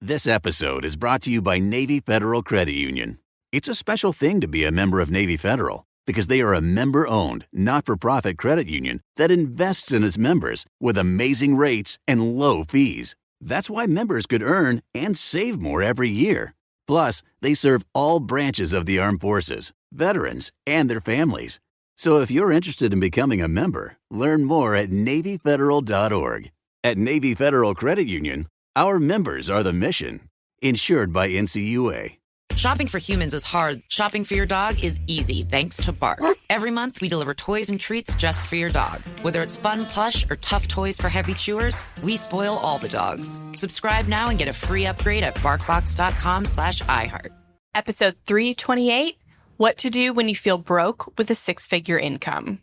This episode is brought to you by Navy Federal Credit Union. It's a special thing to be a member of Navy Federal because they are a member-owned, not-for-profit credit union that invests in its members with amazing rates and low fees. That's why members could earn and save more every year. Plus, they serve all branches of the armed forces, veterans, and their families. So if you're interested in becoming a member, learn more at NavyFederal.org. At Navy Federal Credit Union, our members are the mission. Insured by NCUA. Shopping for humans is hard. Shopping for your dog is easy thanks to Bark. Every month, we deliver toys and treats just for your dog. Whether it's fun plush or tough toys for heavy chewers, we spoil all the dogs. Subscribe now and get a free upgrade at barkbox.com/iHeart. Episode 328, What to Do When You Feel Broke with a Six-Figure Income.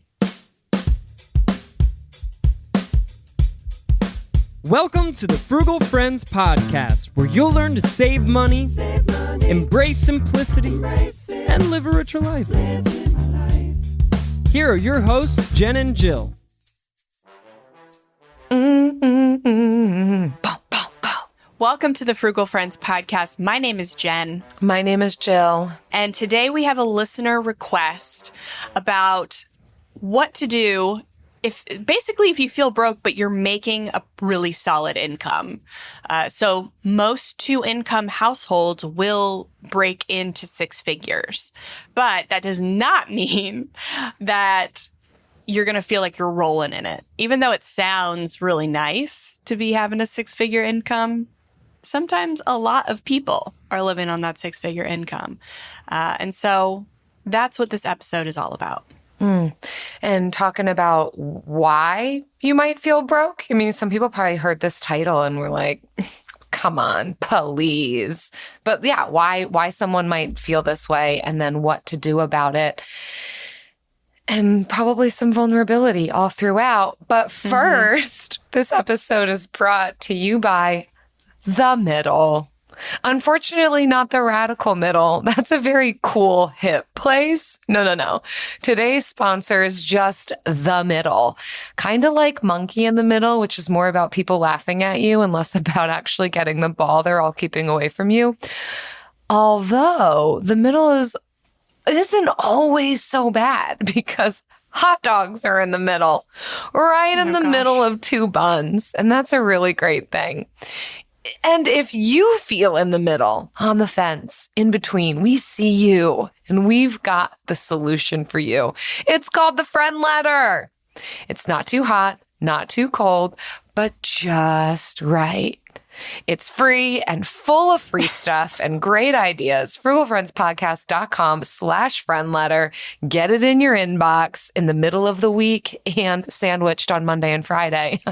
Welcome to the Frugal Friends Podcast, where you'll learn to save money, embrace simplicity, and live a richer life. Here are your hosts, Jen and Jill. Welcome to the Frugal Friends Podcast. My name is Jen. My name is Jill. And today we have a listener request about what to do if you feel broke, but you're making a really solid income. So most two-income households will break into six figures. But that does not mean that you're going to feel like you're rolling in it. Even though it sounds really nice to be having a six-figure income, sometimes a lot of people are living on that six-figure income. And so that's what this episode is all about. And talking about why you might feel broke. I mean, some people probably heard this title and were like, come on, please. But yeah, why someone might feel this way and then what to do about it. And probably some vulnerability all throughout. But first, this episode is brought to you by The Middle. Unfortunately, not the radical middle. That's a very cool, hip place. No. Today's sponsor is just The Middle. Kind of like Monkey in the Middle, which is more about people laughing at you and less about actually getting the ball they're all keeping away from you. Although The Middle isn't always so bad because hot dogs are in the middle, right in the middle of two buns. And that's a really great thing. And if you feel in the middle, on the fence, in between, we see you and we've got the solution for you. It's called the Friend Letter. It's not too hot, not too cold, but just right. It's free and full of free stuff and great ideas. frugalfriendspodcast.com/friend letter. Get it in your inbox in the middle of the week and sandwiched on Monday and Friday.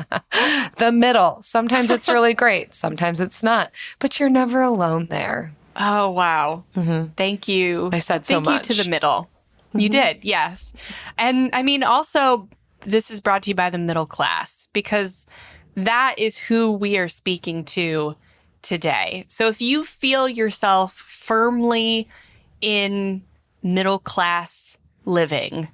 The Middle. Sometimes it's really great. Sometimes it's not. But you're never alone there. Oh, wow. Mm-hmm. Thank you. I said so much. Thank you to The Middle. Mm-hmm. You did, yes. And I mean, also, this is brought to you by the middle class because that is who we are speaking to today. So if you feel yourself firmly in middle class living,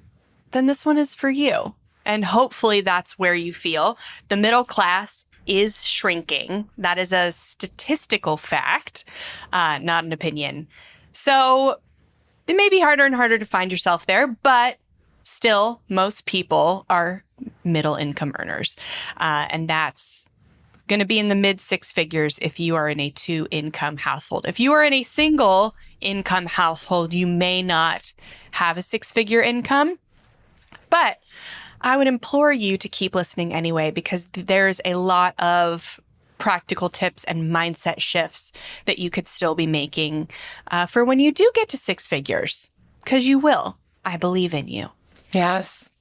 then this one is for you. And hopefully that's where you feel. The middle class is shrinking. That is a statistical fact, not an opinion. So it may be harder and harder to find yourself there, but still, most people are middle income earners. And that's going to be in the mid six figures if you are in a two income household. If you are in a single income household, you may not have a six-figure income. But I would implore you to keep listening anyway, because there's a lot of practical tips and mindset shifts that you could still be making for when you do get to six figures, because you will. I believe in you. Yes.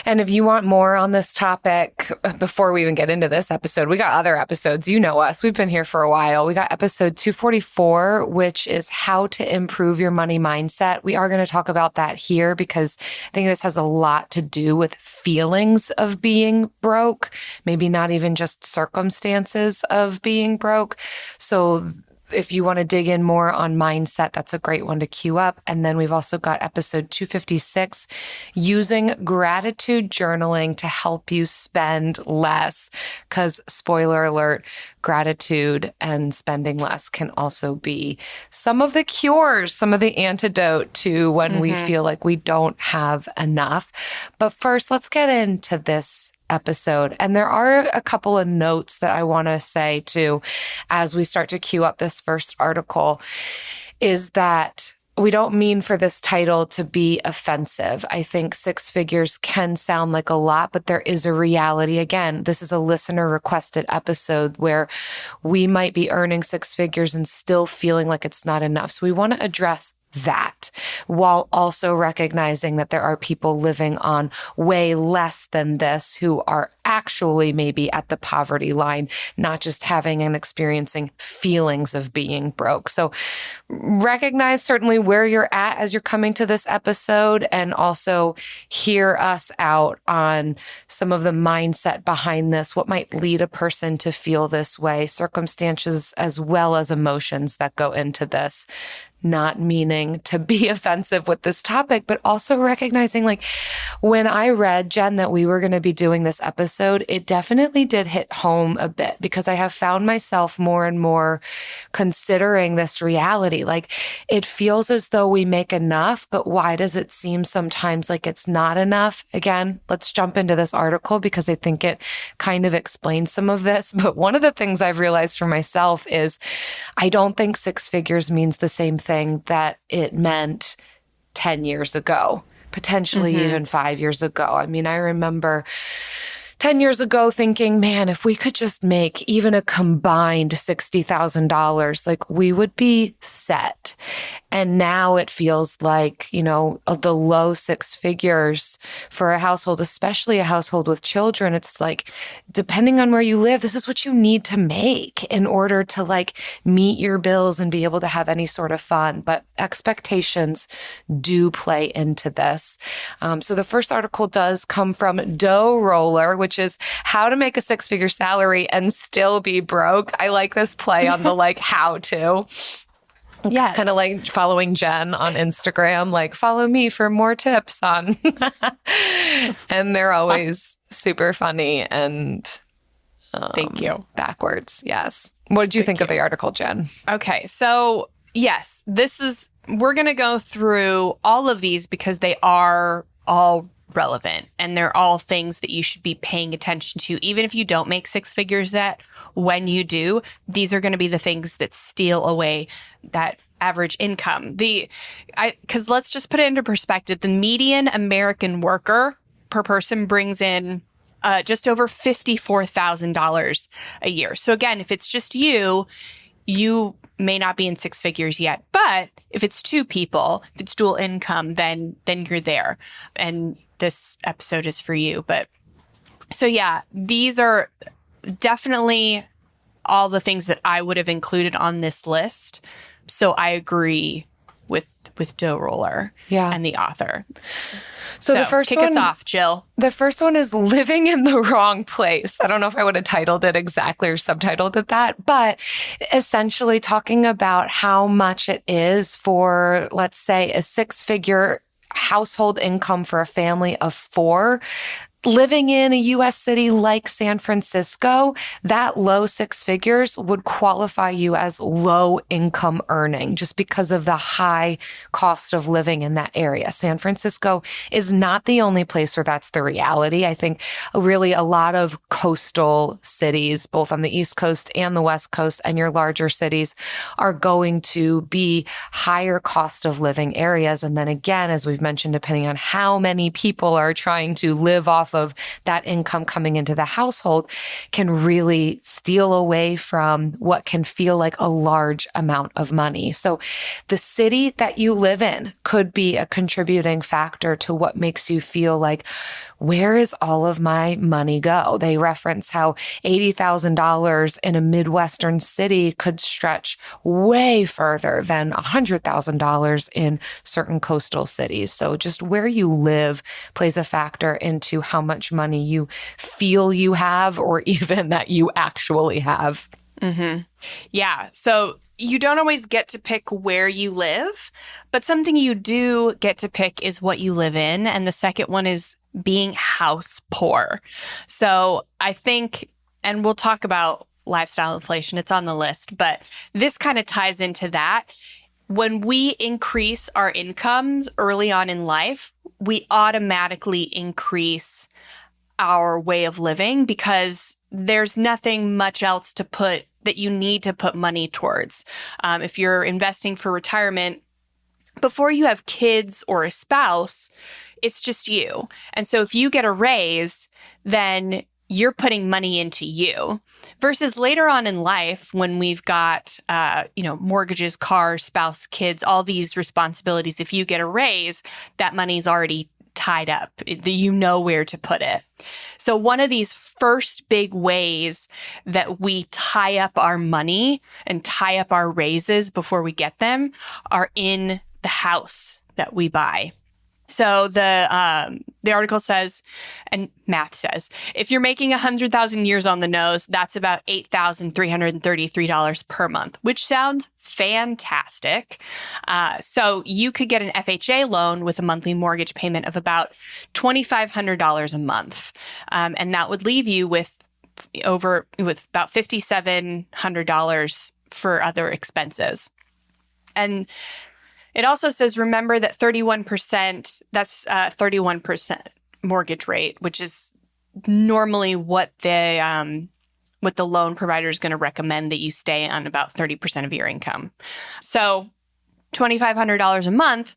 And if you want more on this topic, before we even get into this episode, we got other episodes. You know us. We've been here for a while. We got episode 244, which is how to improve your money mindset. We are going to talk about that here because I think this has a lot to do with feelings of being broke, maybe not even just circumstances of being broke. So if you want to dig in more on mindset, that's a great one to queue up. And then we've also got episode 256, using gratitude journaling to help you spend less. Because spoiler alert, gratitude and spending less can also be some of the cures, some of the antidote to when we feel like we don't have enough. But first, let's get into this episode. And there are a couple of notes that I want to say too, as we start to queue up this first article, is that we don't mean for this title to be offensive. I think six figures can sound like a lot, but there is a reality. Again, this is a listener requested episode where we might be earning six figures and still feeling like it's not enough. So we want to address that while also recognizing that there are people living on way less than this who are actually maybe at the poverty line, not just having and experiencing feelings of being broke. So recognize certainly where you're at as you're coming to this episode, and also hear us out on some of the mindset behind this, what might lead a person to feel this way, circumstances as well as emotions that go into this. Not meaning to be offensive with this topic, but also recognizing, like, when I read, Jen, that we were going to be doing this episode, it definitely did hit home a bit, because I have found myself more and more considering this reality. Like, it feels as though we make enough, but why does it seem sometimes like it's not enough? Again, let's jump into this article because I think it kind of explains some of this. But one of the things I've realized for myself is I don't think six figures means the same thing that it meant 10 years ago, potentially even 5 years ago. I mean, I remember 10 years ago thinking, man, if we could just make even a combined $60,000, like, we would be set. And now it feels like, you know, of the low six figures for a household, especially a household with children, it's like, depending on where you live, this is what you need to make in order to, like, meet your bills and be able to have any sort of fun. But expectations do play into this. So the first article does come from Dough Roller, which is how to make a six-figure salary and still be broke. I like this play on the, like, how to. Yes. It's kind of like following Jen on Instagram, like, follow me for more tips on. And they're always super funny and Thank you. Backwards. Yes. What did you think of the article, Jen? Okay. So yes, we're going to go through all of these because they are all relevant and they're all things that you should be paying attention to. Even if you don't make six figures yet, when you do, these are going to be the things that steal away that average income. Because let's just put it into perspective. The median American worker per person brings in just over $54,000 a year. So again, if it's just you may not be in six figures yet. But if it's two people, if it's dual income, then you're there. And this episode is for you. But so yeah, these are definitely all the things that I would have included on this list. So I agree with Dough Roller and the author. So the first kick one, us off, Jill. The first one is living in the wrong place. I don't know if I would have titled it exactly or subtitled it that, but essentially talking about how much it is for, let's say, a six-figure household income for a family of four. Living in a U.S. city like San Francisco, that low six figures would qualify you as low income earning just because of the high cost of living in that area. San Francisco is not the only place where that's the reality. I think really a lot of coastal cities, both on the East Coast and the West Coast and your larger cities, are going to be higher cost of living areas. And then again, as we've mentioned, depending on how many people are trying to live off of that income coming into the household, can really steal away from what can feel like a large amount of money. So the city that you live in could be a contributing factor to what makes you feel like, where is all of my money go? They reference how $80,000 in a Midwestern city could stretch way further than $100,000 in certain coastal cities. So just where you live plays a factor into how much money you feel you have, or even that you actually have. Yeah. So you don't always get to pick where you live, but something you do get to pick is what you live in. And the second one is being house poor. So I think, and we'll talk about lifestyle inflation, it's on the list, but this kind of ties into that. When we increase our incomes early on in life, we automatically increase our way of living because there's nothing much else to put that you need to put money towards. If you're investing for retirement, before you have kids or a spouse, it's just you. And so if you get a raise, then you're putting money into you versus later on in life when we've got, mortgages, cars, spouse, kids, all these responsibilities. If you get a raise, that money's already tied up. You know where to put it. So one of these first big ways that we tie up our money and tie up our raises before we get them are in the house that we buy. So the article says, and math says, if you're making 100,000 years on the nose, that's about $8,333 per month, which sounds fantastic. So you could get an FHA loan with a monthly mortgage payment of about $2,500 a month. And that would leave you with about $5,700 for other expenses. And it also says, remember that 31%, that's 31% mortgage rate, which is normally what the loan provider is going to recommend that you stay on about 30% of your income. So $2,500 a month,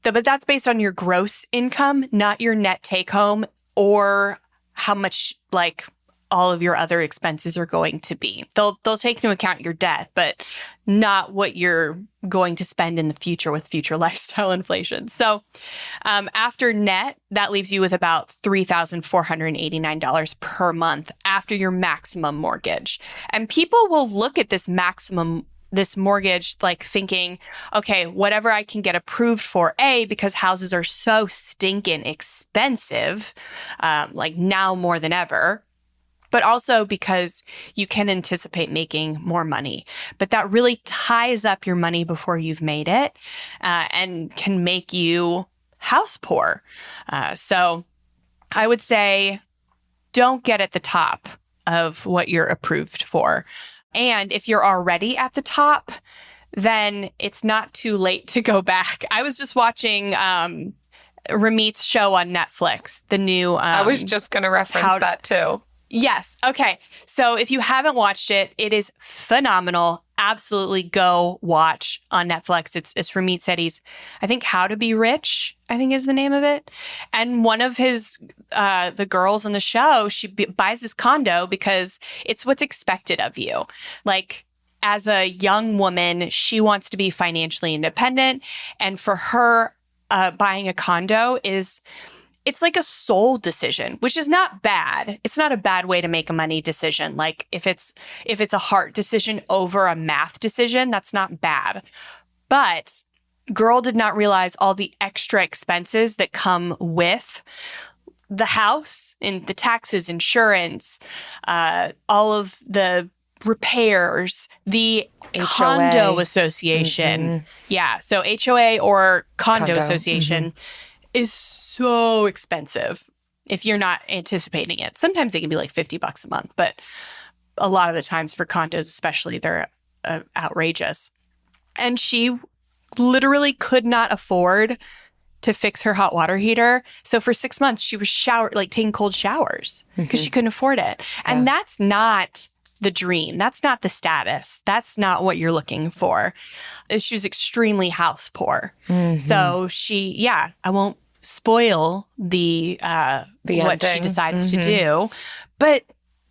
but that's based on your gross income, not your net take home or how much all of your other expenses are going to be. They'll take into account your debt, but not what you're going to spend in the future with future lifestyle inflation. So after net, that leaves you with about $3,489 per month after your maximum mortgage. And people will look at this mortgage thinking, okay, whatever I can get approved for, because houses are so stinking expensive, now more than ever. But also because you can anticipate making more money. But that really ties up your money before you've made it and can make you house poor. So I would say don't get at the top of what you're approved for. And if you're already at the top, then it's not too late to go back. I was just watching Ramit's show on Netflix, the new... I was just going to reference that too. Yes. Okay. So if you haven't watched it, it is phenomenal. Absolutely go watch on Netflix. It's Ramit Sethi's, I think, How to Be Rich, I think is the name of it. And one of his, the girls on the show, she buys this condo because it's what's expected of you. As a young woman, she wants to be financially independent. And for her, buying a condo it's like a soul decision, which is not bad. It's not a bad way to make a money decision. If it's a heart decision over a math decision, that's not bad. But girl did not realize all the extra expenses that come with the house and the taxes, insurance, all of the repairs, the HOA. condo association. Mm-hmm. Yeah. So HOA or condo association is so expensive if you're not anticipating it. Sometimes they can be $50 a month, but a lot of the times for condos especially, they're outrageous. And she literally could not afford to fix her hot water heater. So for 6 months, she was taking cold showers because she couldn't afford it. And that's not the dream. That's not the status. That's not what you're looking for. She was extremely house poor. So I won't spoil the what she decides to do, but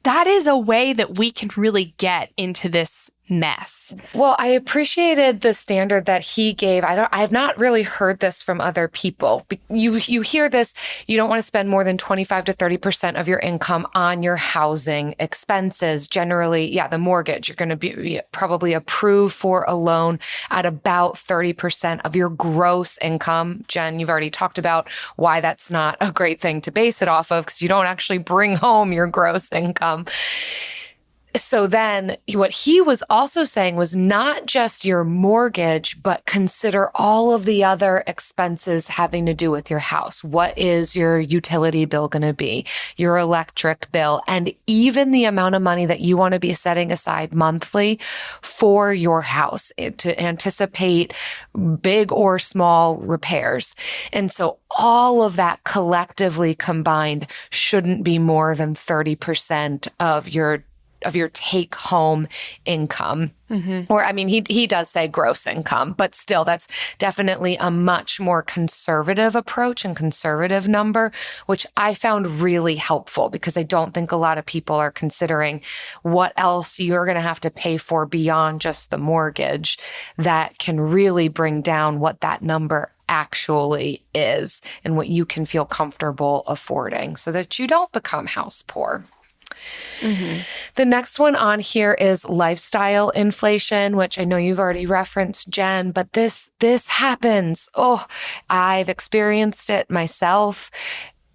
that is a way that we can really get into this mess. Well, I appreciated the standard that he gave. I have not really heard this from other people. You hear this, you don't want to spend more than 25 to 30% of your income on your housing expenses. Generally, the mortgage, you're going to be probably approved for a loan at about 30% of your gross income. Jen, you've already talked about why that's not a great thing to base it off of because you don't actually bring home your gross income. So then what he was also saying was not just your mortgage, but consider all of the other expenses having to do with your house. What is your utility bill going to be? Your electric bill, and even the amount of money that you want to be setting aside monthly for your house to anticipate big or small repairs. And so all of that collectively combined shouldn't be more than 30% of your take home income. Or, I mean, he does say gross income, but still that's definitely a much more conservative approach and conservative number, which I found really helpful because I don't think a lot of people are considering what else you're going to have to pay for beyond just the mortgage that can really bring down what that number actually is and what you can feel comfortable affording so that you don't become house poor. The next one on here is lifestyle inflation, which I know you've already referenced, Jen, but this happens. Oh, I've experienced it myself.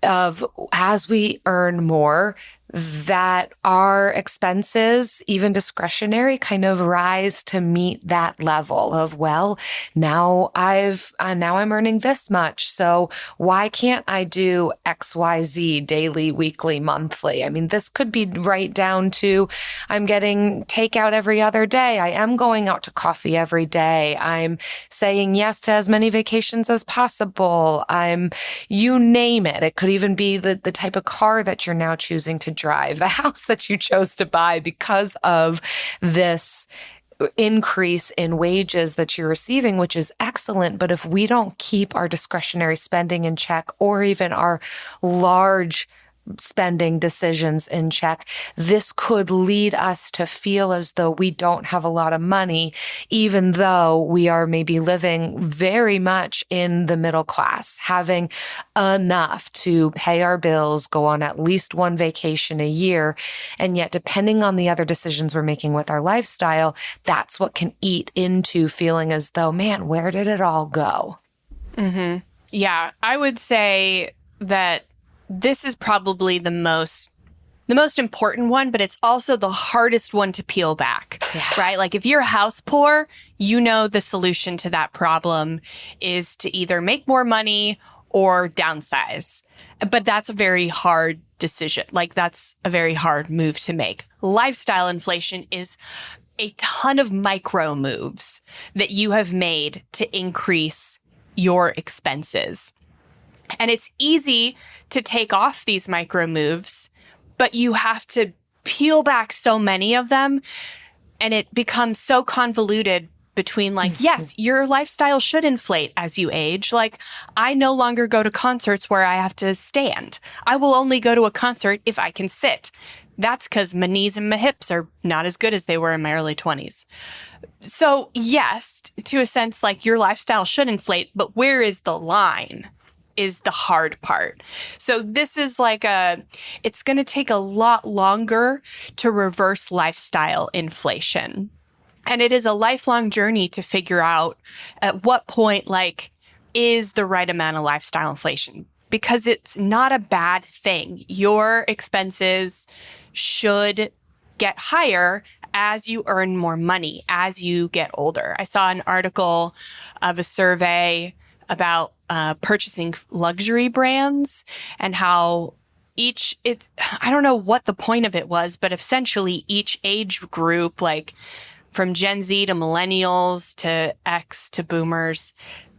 Of as we earn more, that our expenses, even discretionary, kind of rise to meet that level of, well, now I'm earning this much. So why can't I do XYZ daily, weekly, monthly? I mean, this could be right down to I'm getting takeout every other day. I am going out to coffee every day. I'm saying yes to as many vacations as possible. You name it. It could even be the type of car that you're now choosing to drive, the house that you chose to buy because of this increase in wages that you're receiving, which is excellent. But if we don't keep our discretionary spending in check or even our large spending decisions in check, this could lead us to feel as though we don't have a lot of money, even though we are maybe living very much in the middle class, having enough to pay our bills, go on at least one vacation a year. And yet, depending on the other decisions we're making with our lifestyle, that's what can eat into feeling as though, man, where did it all go? Yeah, I would say that this is probably the most important one, but it's also the hardest one to peel back, right? Like if you're house poor, you know the solution to that problem is to either make more money or downsize. But that's a very hard decision. Like that's a very hard move to make. Lifestyle inflation is a ton of micro moves that you have made to increase your expenses. And it's easy to take off these micro moves, but you have to peel back so many of them. And it becomes so convoluted between like, yes, your lifestyle should inflate as you age. Like I no longer go to concerts where I have to stand. I will only go to a concert if I can sit. That's because my knees and my hips are not as good as they were in my early 20s. So yes, to a sense, like your lifestyle should inflate, but where is the line? Is the hard part. So this is like it's going to take a lot longer to reverse lifestyle inflation. And it is a lifelong journey to figure out at what point, like, is the right amount of lifestyle inflation? Because it's not a bad thing. Your expenses should get higher as you earn more money, as you get older. I saw an article of a survey about purchasing luxury brands and how I don't know what the point of it was, but essentially each age group, like from Gen Z to millennials to X to boomers,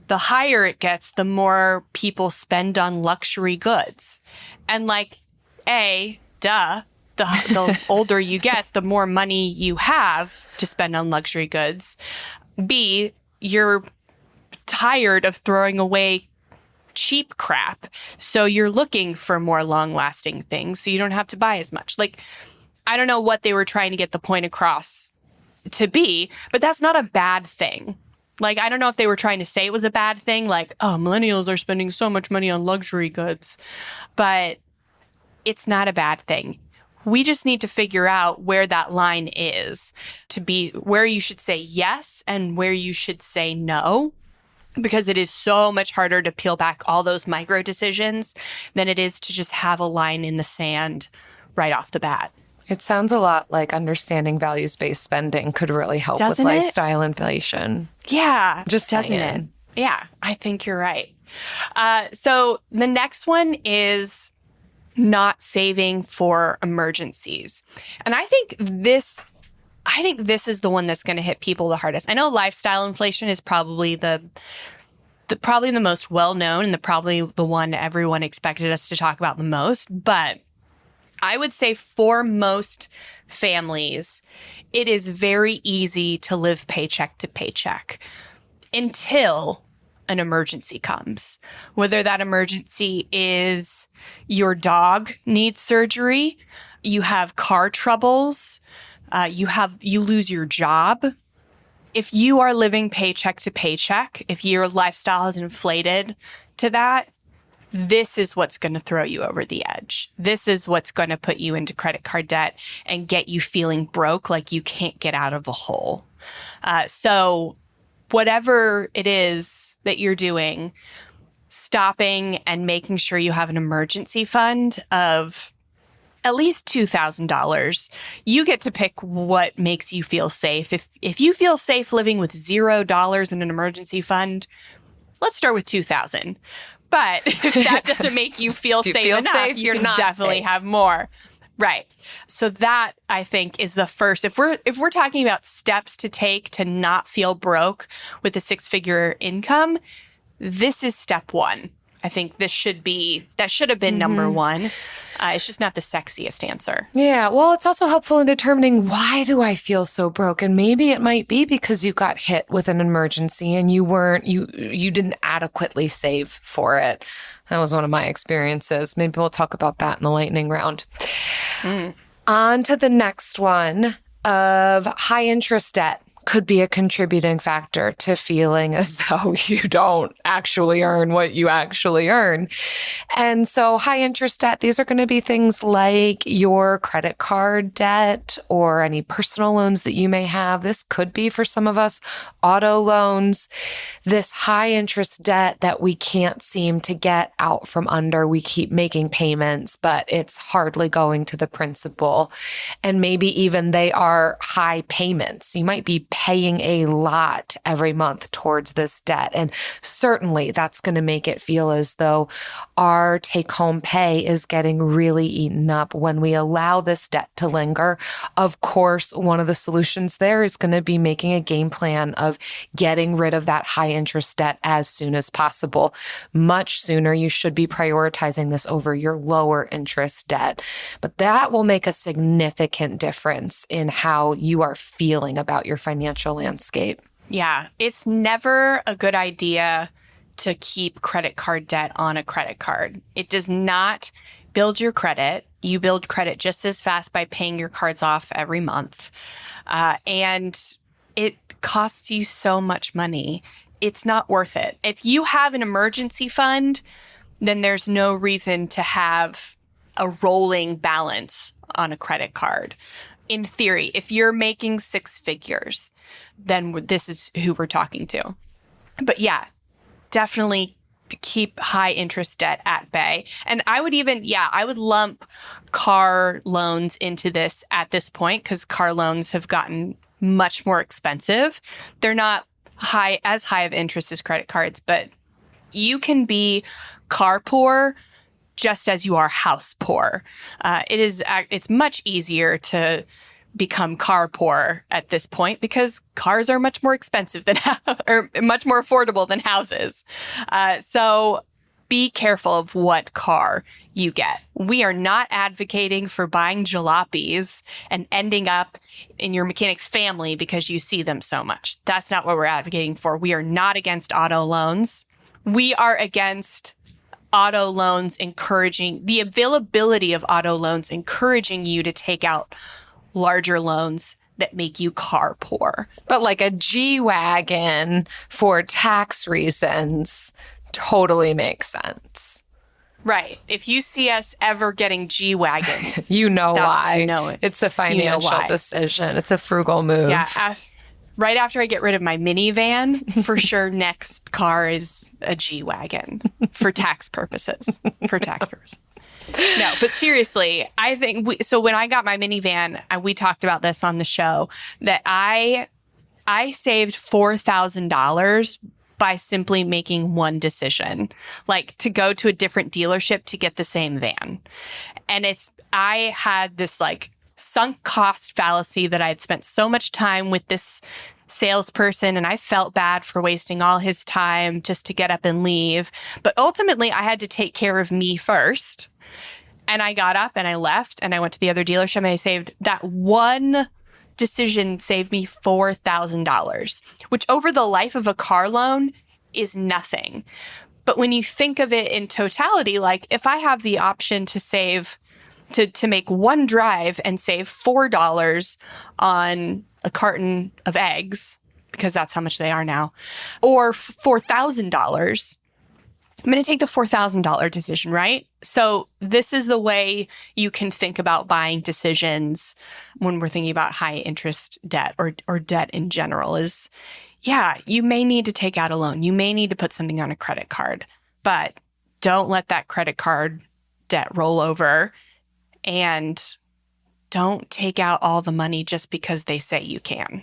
the higher it gets, the more people spend on luxury goods. And like, the older you get, the more money you have to spend on luxury goods. B, you're tired of throwing away cheap crap. So you're looking for more long-lasting things so you don't have to buy as much. Like, I don't know what they were trying to get the point across to be, but that's not a bad thing. Like, I don't know if they were trying to say it was a bad thing, like, oh, millennials are spending so much money on luxury goods, but it's not a bad thing. We just need to figure out where that line is to be where you should say yes and where you should say no. Because it is so much harder to peel back all those micro decisions than it is to just have a line in the sand right off the bat. It sounds a lot like understanding values-based spending could really help Doesn't with it? lifestyle inflation. Yeah. Just doesn't saying. it? Yeah, I think you're right. So the next one is not saving for emergencies. And I think this is the one that's going to hit people the hardest. I know lifestyle inflation is probably the most well-known and probably the one everyone expected us to talk about the most. But I would say for most families, it is very easy to live paycheck to paycheck until an emergency comes. Whether that emergency is your dog needs surgery, you have car troubles, you lose your job. If you are living paycheck to paycheck, if your lifestyle is inflated to that, this is what's going to throw you over the edge. This is what's going to put you into credit card debt and get you feeling broke, like you can't get out of a hole. So whatever it is that you're doing, stopping and making sure you have an emergency fund of at least $2,000. You get to pick what makes you feel safe. If you feel safe living with $0 in an emergency fund, let's start with $2,000. But if that doesn't make you feel safe enough, you can definitely have more. Right. So that, I think, is the first. If we're talking about steps to take to not feel broke with a six-figure income, this is step one. I think that should have been number one. It's just not the sexiest answer. Yeah. Well, it's also helpful in determining, why do I feel so broke? And maybe it might be because you got hit with an emergency and you didn't adequately save for it. That was one of my experiences. Maybe we'll talk about that in the lightning round. On to the next one of high interest debt. Could be a contributing factor to feeling as though you don't actually earn what you actually earn. And so high interest debt, these are going to be things like your credit card debt or any personal loans that you may have. This could be, for some of us, auto loans. This high interest debt that we can't seem to get out from under. We keep making payments, but it's hardly going to the principal. And maybe even they are high payments. You might be paying a lot every month towards this debt. And certainly that's going to make it feel as though our take-home pay is getting really eaten up when we allow this debt to linger. Of course, one of the solutions there is going to be making a game plan of getting rid of that high interest debt as soon as possible. Much sooner. You should be prioritizing this over your lower interest debt. But that will make a significant difference in how you are feeling about your financial landscape. Yeah, it's never a good idea to keep credit card debt on a credit card. It does not build your credit. You build credit just as fast by paying your cards off every month. And it costs you so much money. It's not worth it. If you have an emergency fund, then there's no reason to have a rolling balance on a credit card. In theory, if you're making six figures, then this is who we're talking to. But yeah, definitely keep high interest debt at bay. And I would lump car loans into this at this point, because car loans have gotten much more expensive. They're not as high of interest as credit cards, but you can be car poor just as you are house poor. It's much easier to become car poor at this point because cars are much more expensive or much more affordable than houses. So be careful of what car you get. We are not advocating for buying jalopies and ending up in your mechanic's family because you see them so much. That's not what we're advocating for. We are not against auto loans. We are against auto loans encouraging the availability of auto loans, encouraging you to take out larger loans that make you car poor. But like a G-Wagon for tax reasons totally makes sense. Right. If you see us ever getting G-Wagons, you know why. You know it. It's a financial decision. It's a frugal move. Yeah. Right after I get rid of my minivan, for sure, next car is a G-Wagon for tax purposes. No, but seriously, I think so when I got my minivan, we talked about this on the show, that I saved $4,000 by simply making one decision, like to go to a different dealership to get the same van. And I had this like sunk cost fallacy that I had spent so much time with this salesperson and I felt bad for wasting all his time just to get up and leave. But ultimately, I had to take care of me first. And I got up and I left and I went to the other dealership and I saved that one decision saved me $4,000, which over the life of a car loan is nothing. But when you think of it in totality, like if I have the option to save, to make one drive and save $4 on a carton of eggs, because that's how much they are now, or $4,000, I'm going to take the $4,000 decision, right? So this is the way you can think about buying decisions when we're thinking about high interest debt or debt in general is, yeah, you may need to take out a loan. You may need to put something on a credit card, but don't let that credit card debt roll over and don't take out all the money just because they say you can.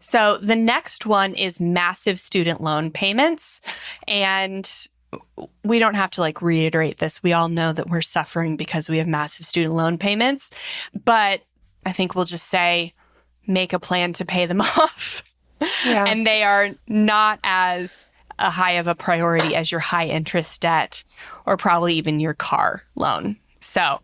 So the next one is massive student loan payments. And we don't have to like reiterate this. We all know that we're suffering because we have massive student loan payments. But I think we'll just say, make a plan to pay them off. Yeah. And they are not as high of a priority as your high interest debt or probably even your car loan. So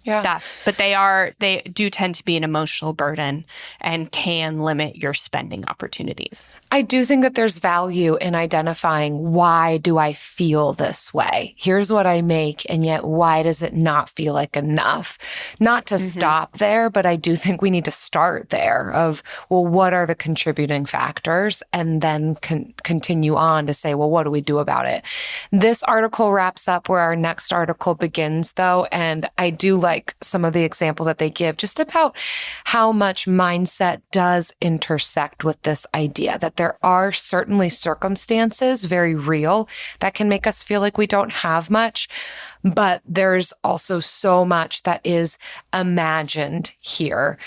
yeah, but they do tend to be an emotional burden and can limit your spending opportunities. I do think that there's value in identifying, why do I feel this way? Here's what I make, and yet why does it not feel like enough? Not to stop there, but I do think we need to start there of, well, what are the contributing factors? And then continue on to say, well, what do we do about it? This article wraps up where our next article begins, though, and I do like some of the example that they give just about how much mindset does intersect with this idea that there are certainly circumstances, very real, that can make us feel like we don't have much. But there's also so much that is imagined here,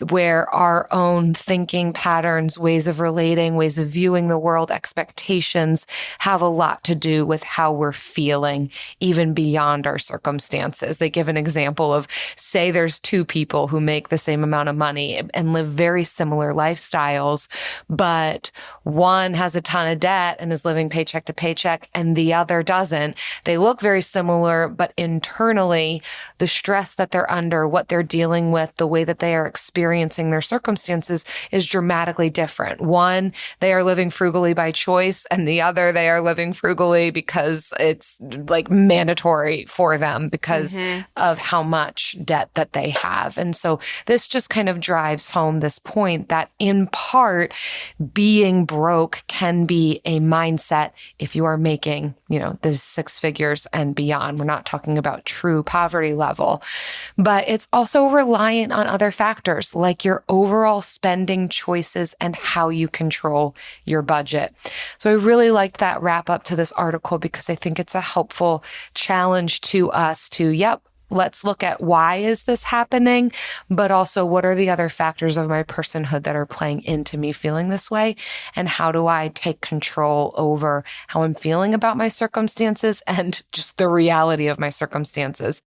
where our own thinking patterns, ways of relating, ways of viewing the world, expectations have a lot to do with how we're feeling, even beyond our circumstances. They give an example of, say there's two people who make the same amount of money and live very similar lifestyles, but one has a ton of debt and is living paycheck to paycheck and the other doesn't. They look very similar, but internally, the stress that they're under, what they're dealing with, the way that they are experiencing their circumstances is dramatically different. One, they are living frugally by choice, and the other, they are living frugally because it's like mandatory for them because of how much debt that they have. And so this just kind of drives home this point that in part, being broke can be a mindset if you are making, the 6 figures and beyond. We're not talking about true poverty level, but it's also reliant on other factors like your overall spending choices and how you control your budget. So I really like that wrap up to this article because I think it's a helpful challenge to us to, let's look at why is this happening, but also what are the other factors of my personhood that are playing into me feeling this way? And how do I take control over how I'm feeling about my circumstances and just the reality of my circumstances?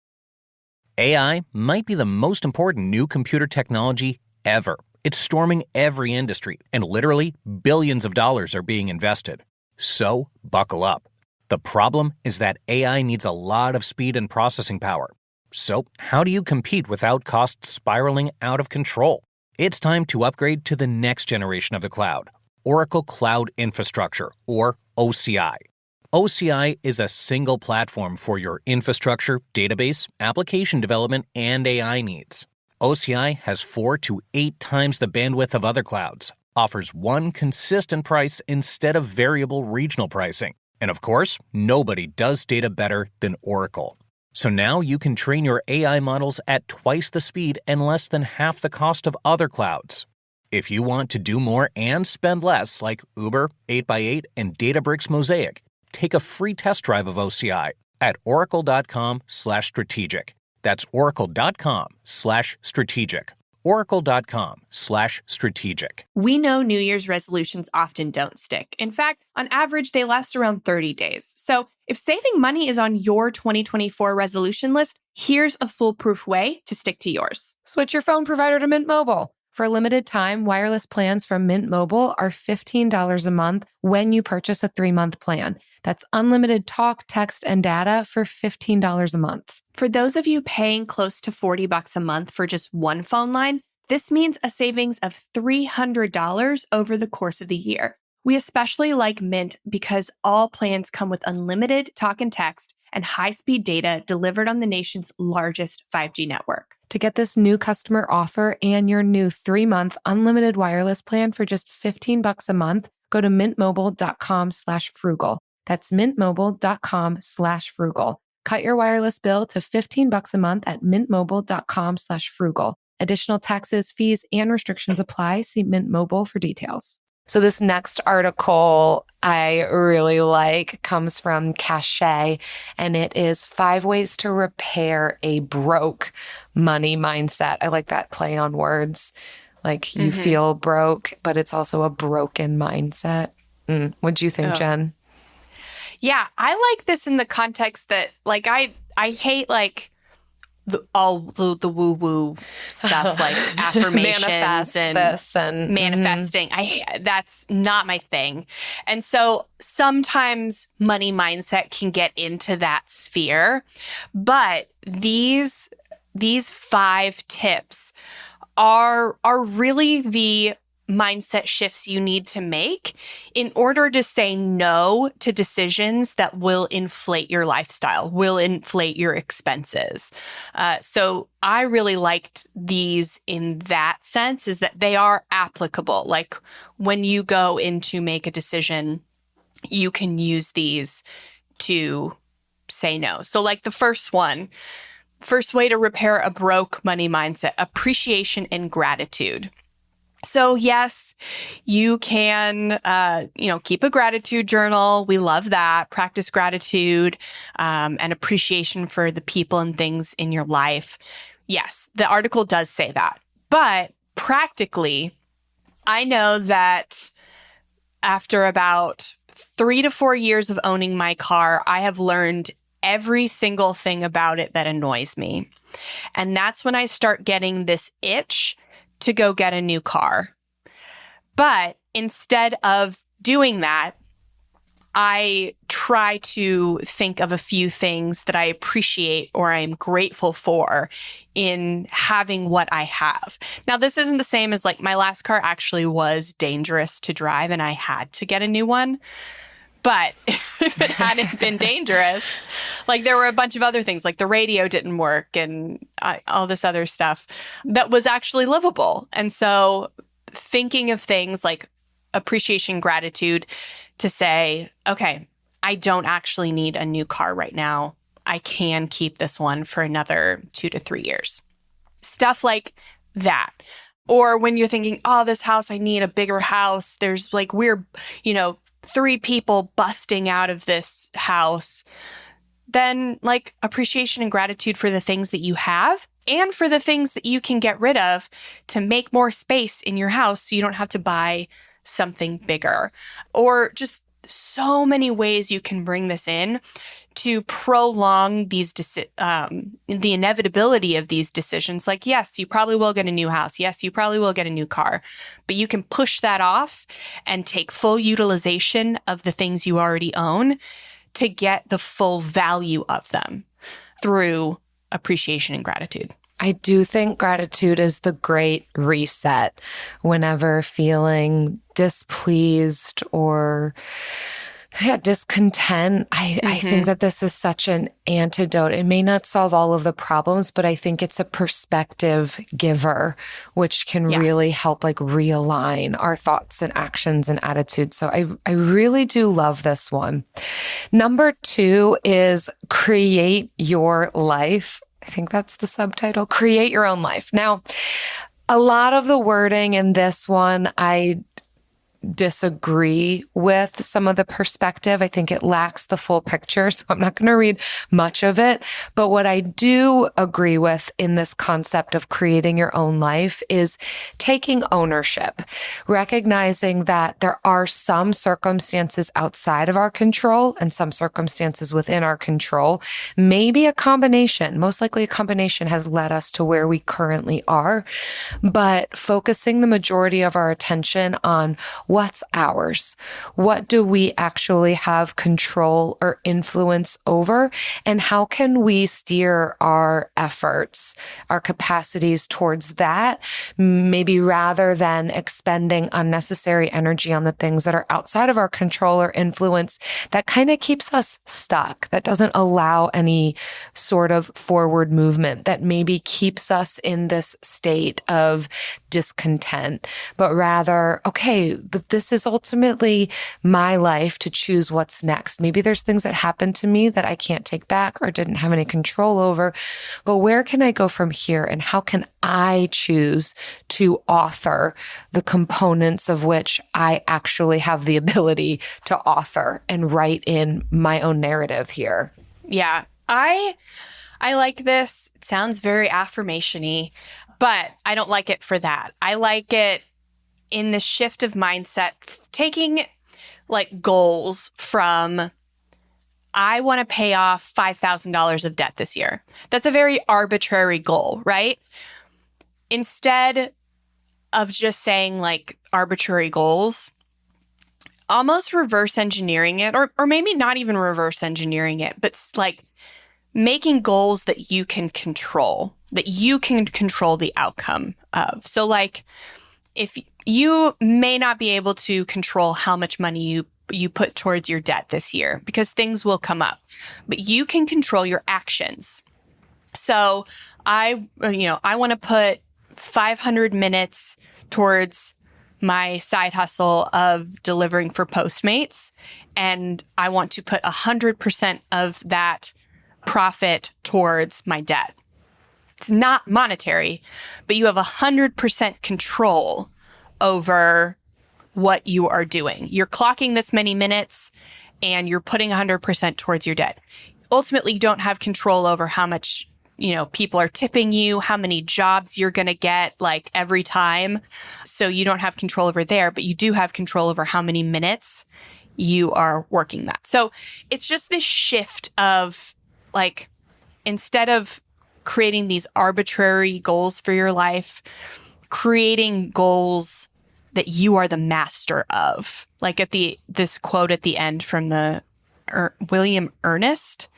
AI might be the most important new computer technology ever. It's storming every industry, and literally billions of dollars are being invested. So buckle up. The problem is that AI needs a lot of speed and processing power. So how do you compete without costs spiraling out of control? It's time to upgrade to the next generation of the cloud, Oracle Cloud Infrastructure, or OCI. OCI is a single platform for your infrastructure, database, application development, and AI needs. OCI has 4 to 8 times the bandwidth of other clouds, offers one consistent price instead of variable regional pricing. And of course, nobody does data better than Oracle. So now you can train your AI models at twice the speed and less than half the cost of other clouds. If you want to do more and spend less, like Uber, 8x8, and Databricks Mosaic, take a free test drive of OCI. at oracle.com/strategic. That's oracle.com/strategic. oracle.com/strategic. We know New Year's resolutions often don't stick. In fact, on average, they last around 30 days. So if saving money is on your 2024 resolution list, here's a foolproof way to stick to yours. Switch your phone provider to Mint Mobile. For a limited time, wireless plans from Mint Mobile are $15 a month when you purchase a 3-month plan. That's unlimited talk, text, and data for $15 a month. For those of you paying close to $40 a month for just one phone line, this means a savings of $300 over the course of the year. We especially like Mint because all plans come with unlimited talk and text and high-speed data delivered on the nation's largest 5G network. To get this new customer offer and your new 3-month unlimited wireless plan for just $15 a month, go to mintmobile.com/frugal. That's mintmobile.com/frugal. Cut your wireless bill to $15 a month at mintmobile.com/frugal. Additional taxes, fees, and restrictions apply. See Mint Mobile for details. So this next article I really like comes from Cachet, and it is 5 ways to repair a broke money mindset. I like that play on words. Like you feel broke, but it's also a broken mindset. What do you think, Jen? Yeah, I like this in the context that like I hate like all the woo-woo stuff like affirmations and manifesting. That's not my thing. And so sometimes money mindset can get into that sphere. But these 5 tips are really the mindset shifts you need to make in order to say no to decisions that will inflate your lifestyle, will inflate your expenses. So I really liked these in that sense, is that they are applicable. Like when you go in to make a decision, you can use these to say no. So like the first way to repair a broke money mindset, appreciation and gratitude. So yes, you can, keep a gratitude journal. We love that. Practice gratitude and appreciation for the people and things in your life. Yes, the article does say that. But practically, I know that after about 3 to 4 years of owning my car, I have learned every single thing about it that annoys me. And that's when I start getting this itch to go get a new car. But instead of doing that, I try to think of a few things that I appreciate or I'm grateful for in having what I have. Now, this isn't the same as like my last car actually was dangerous to drive and I had to get a new one. But if it hadn't been dangerous, like there were a bunch of other things, like the radio didn't work and all this other stuff that was actually livable. And so thinking of things like appreciation, gratitude to say, okay, I don't actually need a new car right now. I can keep this one for another 2 to 3 years. Stuff like that. Or when you're thinking, oh, this house, I need a bigger house. There's like, we're, 3 people busting out of this house, then like appreciation and gratitude for the things that you have and for the things that you can get rid of to make more space in your house so you don't have to buy something bigger. Or just so many ways you can bring this in to prolong these the inevitability of these decisions. Like, yes, you probably will get a new house. Yes, you probably will get a new car, but you can push that off and take full utilization of the things you already own to get the full value of them through appreciation and gratitude. I do think gratitude is the great reset whenever feeling displeased or discontent. I think that this is such an antidote. It may not solve all of the problems, but I think it's a perspective giver, which can really help like realign our thoughts and actions and attitudes. So I really do love this one. Number 2 is create your life. I think that's the subtitle, create your own life. Now, a lot of the wording in this one, I disagree with some of the perspective. I think it lacks the full picture, so I'm not going to read much of it. But what I do agree with in this concept of creating your own life is taking ownership, recognizing that there are some circumstances outside of our control and some circumstances within our control. Maybe a combination, most likely a combination has led us to where we currently are, but focusing the majority of our attention on what's ours. What do we actually have control or influence over? And how can we steer our efforts, our capacities towards that, maybe rather than expending unnecessary energy on the things that are outside of our control or influence that kind of keeps us stuck, that doesn't allow any sort of forward movement, that maybe keeps us in this state of discontent, but rather, okay, but this is ultimately my life to choose what's next. Maybe there's things that happened to me that I can't take back or didn't have any control over, but where can I go from here? And how can I choose to author the components of which I actually have the ability to author and write in my own narrative here? Yeah, I like this. It sounds very affirmation-y, but I don't like it for that. I like it in the shift of mindset, taking like goals from, I want to pay off $5,000 of debt this year. That's a very arbitrary goal, right? Instead of just saying like arbitrary goals, almost reverse engineering it, or maybe not even reverse engineering it, but like making goals that you can control the outcome of. So like, if you may not be able to control how much money you put towards your debt this year because things will come up, but you can control your actions. So I want to put 500 minutes towards my side hustle of delivering for Postmates, and I want to put 100% of that profit towards my debt. It's not monetary, but you have 100% control over what you are doing. You're clocking this many minutes and you're putting 100% towards your debt. Ultimately, you don't have control over how much, people are tipping you, how many jobs you're going to get like every time. So you don't have control over there, but you do have control over how many minutes you are working that. So it's just this shift of like, instead of creating these arbitrary goals for your life, creating goals that you are the master of. Like this quote at the end from the William Ernest,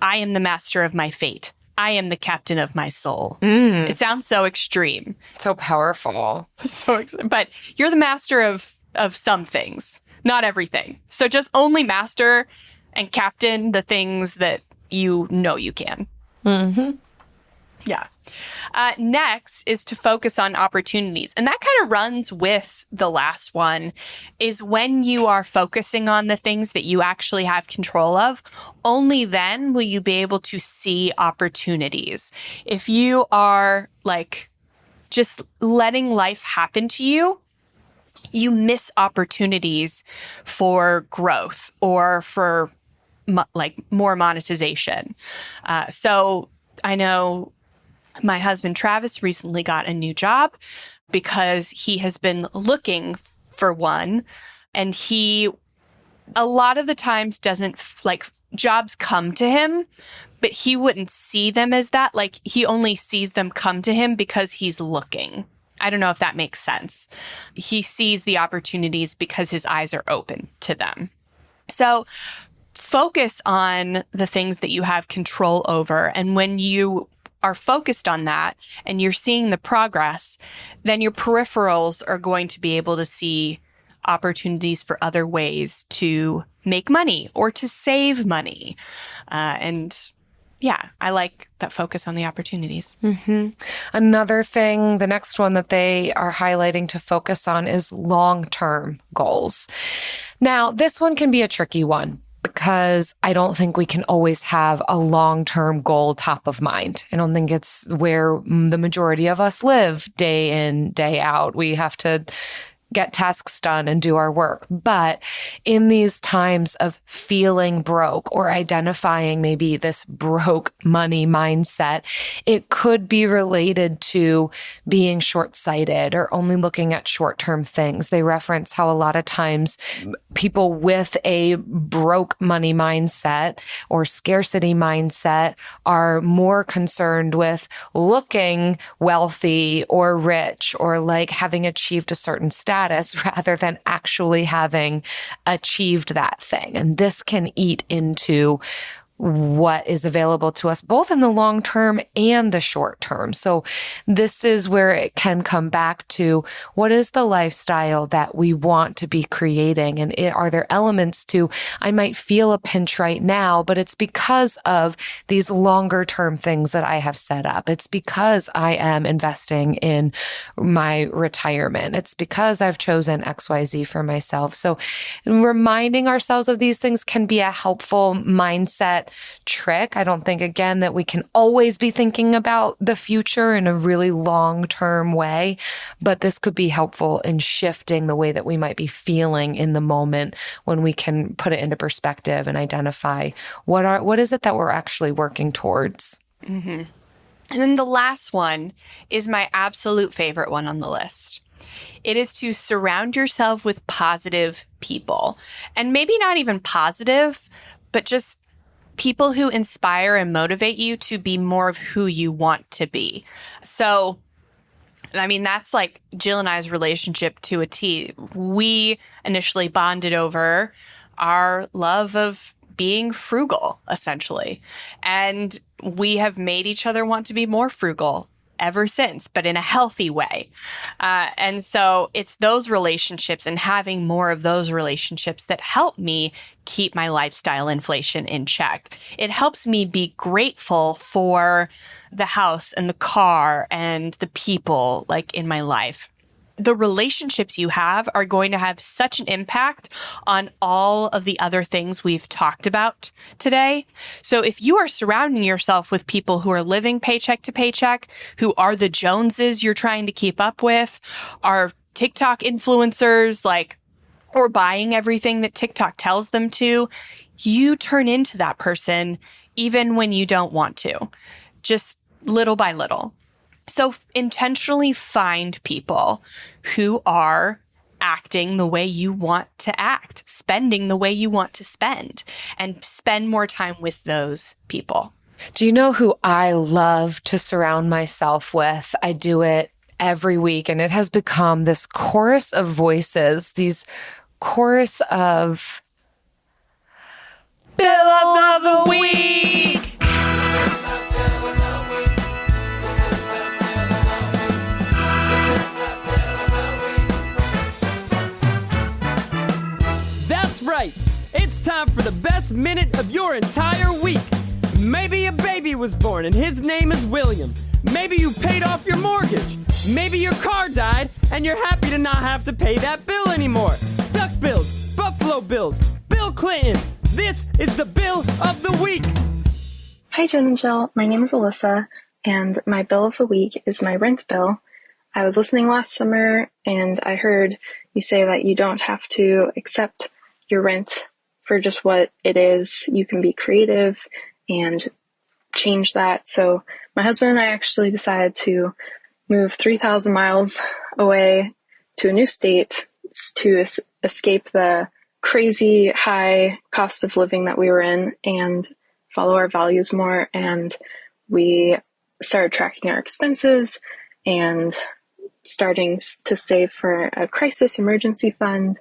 I am the master of my fate. I am the captain of my soul. It sounds so extreme. So powerful. But you're the master of some things, not everything. So just only master and captain the things that you know you can. Mm-hmm. Yeah. Next is to focus on opportunities. And that kind of runs with the last one, is when you are focusing on the things that you actually have control of, only then will you be able to see opportunities. If you are like just letting life happen to you, you miss opportunities for growth or for like more monetization. So I know my husband, Travis, recently got a new job because he has been looking for one. And he, a lot of the times doesn't like jobs come to him, but he wouldn't see them as that. Like he only sees them come to him because he's looking. I don't know if that makes sense. He sees the opportunities because his eyes are open to them. So focus on the things that you have control over. And when you are focused on that and you're seeing the progress, then your peripherals are going to be able to see opportunities for other ways to make money or to save money. And yeah, I like that focus on the opportunities. Mm-hmm. Another thing, the next one that they are highlighting to focus on is long-term goals. Now, this one can be a tricky one, because I don't think we can always have a long-term goal top of mind. I don't think it's where the majority of us live day in, day out. We have to get tasks done and do our work. But in these times of feeling broke or identifying maybe this broke money mindset, it could be related to being short-sighted or only looking at short-term things. They reference how a lot of times people with a broke money mindset or scarcity mindset are more concerned with looking wealthy or rich or like having achieved a certain status rather than actually having achieved that thing. And this can eat into what is available to us both in the long term and the short term. So this is where it can come back to what is the lifestyle that we want to be creating? And are there elements to, I might feel a pinch right now, but it's because of these longer term things that I have set up. It's because I am investing in my retirement. It's because I've chosen XYZ for myself. So reminding ourselves of these things can be a helpful mindset trick. I don't think, again, that we can always be thinking about the future in a really long-term way, but this could be helpful in shifting the way that we might be feeling in the moment when we can put it into perspective and identify what is it that we're actually working towards. Mm-hmm. And then the last one is my absolute favorite one on the list. It is to surround yourself with positive people. And maybe not even positive, but just people who inspire and motivate you to be more of who you want to be. So, I mean, that's like Jill and I's relationship to a T. We initially bonded over our love of being frugal, essentially. And we have made each other want to be more frugal ever since, but in a healthy way. And so it's those relationships and having more of those relationships that help me keep my lifestyle inflation in check. It helps me be grateful for the house and the car and the people like in my life. The relationships you have are going to have such an impact on all of the other things we've talked about today. So if you are surrounding yourself with people who are living paycheck to paycheck, who are the Joneses you're trying to keep up with, are TikTok influencers, or buying everything that TikTok tells them to, you turn into that person even when you don't want to, just little by little. So intentionally find people who are acting the way you want to act, spending the way you want to spend, and spend more time with those people. Do you know who I love to surround myself with? I do it every week, and it has become this chorus of voices, these chorus of Bill of the Week. Right. It's time for the best minute of your entire week. Maybe a baby was born and his name is William. Maybe you paid off your mortgage. Maybe your car died and you're happy to not have to pay that bill anymore. Duck Bills, Buffalo Bills, Bill Clinton. This is the Bill of the Week. Hi, Jen and Jill. My name is Alyssa, and my bill of the week is my rent bill. I was listening last summer and I heard you say that you don't have to accept your rent for just what it is. You can be creative and change that. So my husband and I actually decided to move 3,000 miles away to a new state to escape the crazy high cost of living that we were in and follow our values more. And we started tracking our expenses and starting to save for a crisis emergency fund.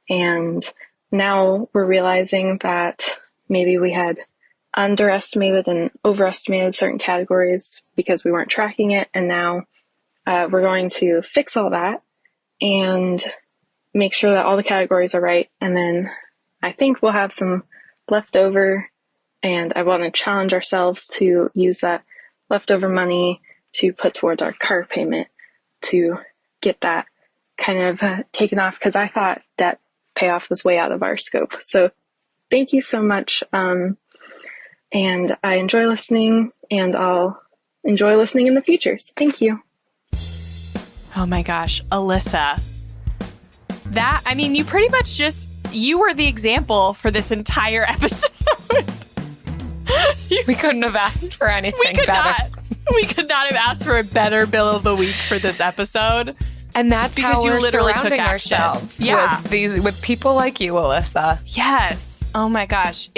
And now we're realizing that maybe we had underestimated and overestimated certain categories because we weren't tracking it. And now we're going to fix all that and make sure that all the categories are right. And then I think we'll have some left over. And I want to challenge ourselves to use that leftover money to put towards our car payment to get that kind of taken off, because I thought debt payoff was way out of our scope. So thank you so much. And I enjoy listening, and I'll enjoy listening in the future. So thank you. Oh my gosh, Alyssa, That, I mean, you pretty much you were the example for this entire episode. We couldn't have asked for anything better. We could not have asked for a better bill of the week for this episode. And that's because how you we're literally surrounding took action. ourselves Yeah. with people like you, Alyssa. Yes. Oh my gosh.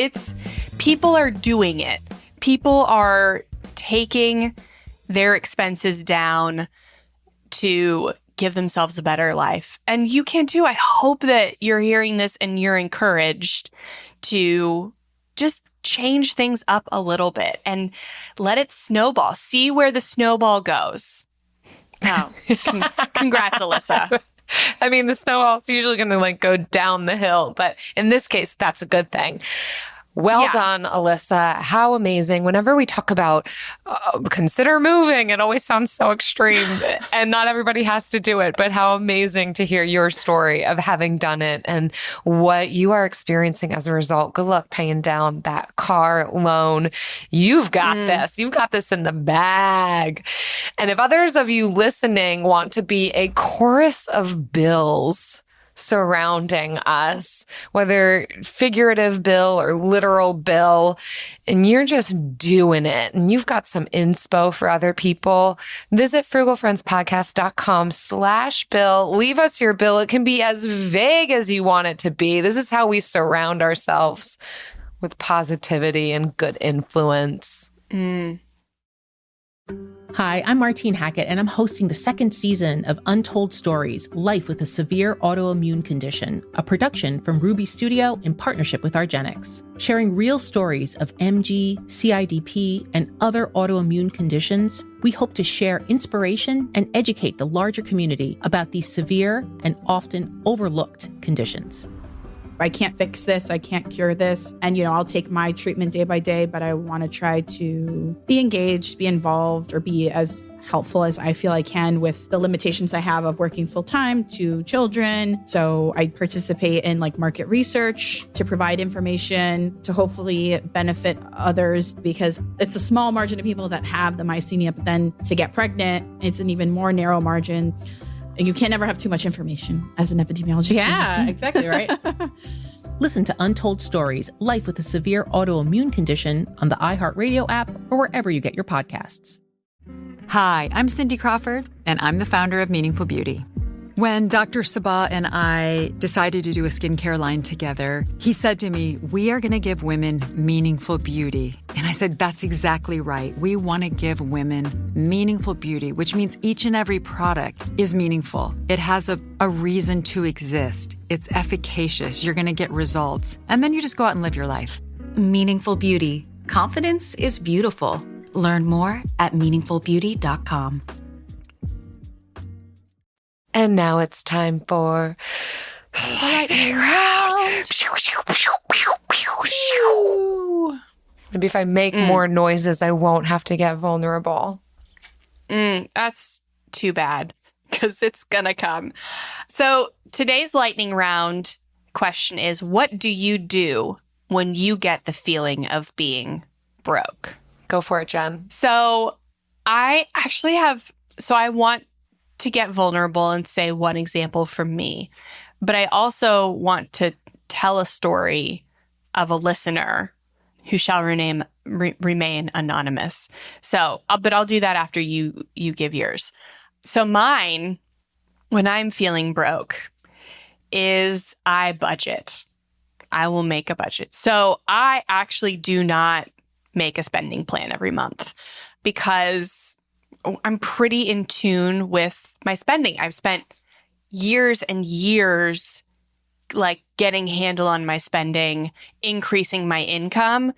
People are doing it. People are taking their expenses down to give themselves a better life. And you can too. I hope that you're hearing this and you're encouraged to just change things up a little bit and let it snowball. See where the snowball goes. Oh, congrats, Alyssa. I mean, the snowball's usually going to go down the hill, but in this case, that's a good thing. Well done, Alyssa. How amazing. Whenever we talk about consider moving, it always sounds so extreme and not everybody has to do it, but how amazing to hear your story of having done it and what you are experiencing as a result. Good luck paying down that car loan. You've got this. You've got this in the bag. And if others of you listening want to be a chorus of bills surrounding us, whether figurative bill or literal bill, and you're just doing it and you've got some inspo for other people, visit frugalfriendspodcast.com/bill. Leave us your bill. It can be as vague as you want it to be. This is how we surround ourselves with positivity and good influence. Hi, I'm Martine Hackett, and I'm hosting the second season of Untold Stories, Life with a Severe Autoimmune Condition, a production from Ruby Studio in partnership with Argenix, sharing real stories of MG, CIDP, and other autoimmune conditions. We hope to share inspiration and educate the larger community about these severe and often overlooked conditions. I can't fix this. I can't cure this. And, I'll take my treatment day by day, but I want to try to be engaged, be involved, or be as helpful as I feel I can with the limitations I have of working full time to children. So I participate in market research to provide information to hopefully benefit others, because it's a small margin of people that have the myasthenia, but then to get pregnant, it's an even more narrow margin. You can't ever have too much information as an epidemiologist. Yeah, exactly right. Listen to Untold Stories, Life with a Severe Autoimmune Condition on the iHeartRadio app or wherever you get your podcasts. Hi, I'm Cindy Crawford, and I'm the founder of Meaningful Beauty. When Dr. Sabah and I decided to do a skincare line together, he said to me, we are going to give women meaningful beauty. And I said, that's exactly right. We want to give women meaningful beauty, which means each and every product is meaningful. It has a reason to exist. It's efficacious. You're going to get results. And then you just go out and live your life. Meaningful Beauty. Confidence is beautiful. Learn more at meaningfulbeauty.com. And now it's time for lightning round. Maybe if I make more noises, I won't have to get vulnerable. That's too bad, because it's gonna come. So today's lightning round question is, what do you do when you get the feeling of being broke? Go for it, Jen. So I actually I want to get vulnerable and say one example from me, but I also want to tell a story of a listener who shall remain anonymous. But I'll do that after you give yours. So mine, when I'm feeling broke, is I budget. I will make a budget. So I actually do not make a spending plan every month because I'm pretty in tune with my spending. I've spent years and years getting handle on my spending, increasing my income.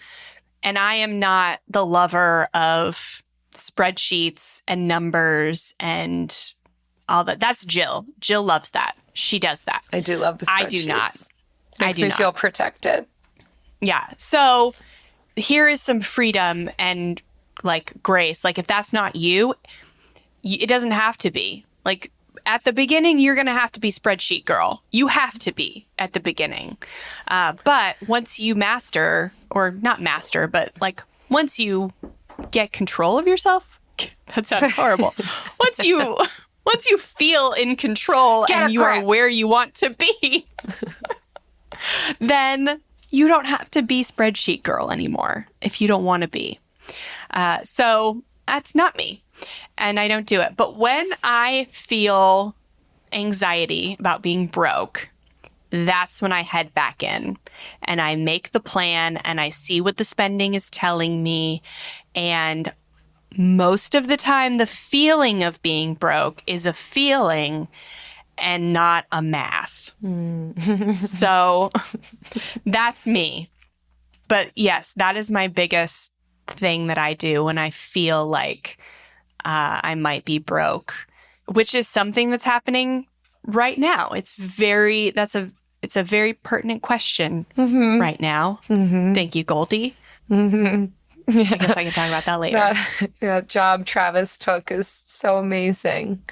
And I am not the lover of spreadsheets and numbers and all that. That's Jill. Jill loves that. She does that. I do love the spreadsheets. I do not. Makes me feel protected. Yeah. So here is some freedom and grace. If that's not you, it doesn't have to be. At the beginning, you're going to have to be spreadsheet girl. You have to be at the beginning. But once you master, or not master, but once you get control of yourself, that sounds horrible. once you feel in control Get and a you are grip. where you want to be, then you don't have to be spreadsheet girl anymore if you don't want to be. So that's not me. And I don't do it. But when I feel anxiety about being broke, that's when I head back in and I make the plan and I see what the spending is telling me. And most of the time, the feeling of being broke is a feeling and not a math. So that's me. But yes, that is my biggest thing that I do when I feel like I might be broke, which is something that's happening right now. It's a very pertinent question right now. Thank you, Goldie. I guess I can talk about that later. That job Travis took is so amazing.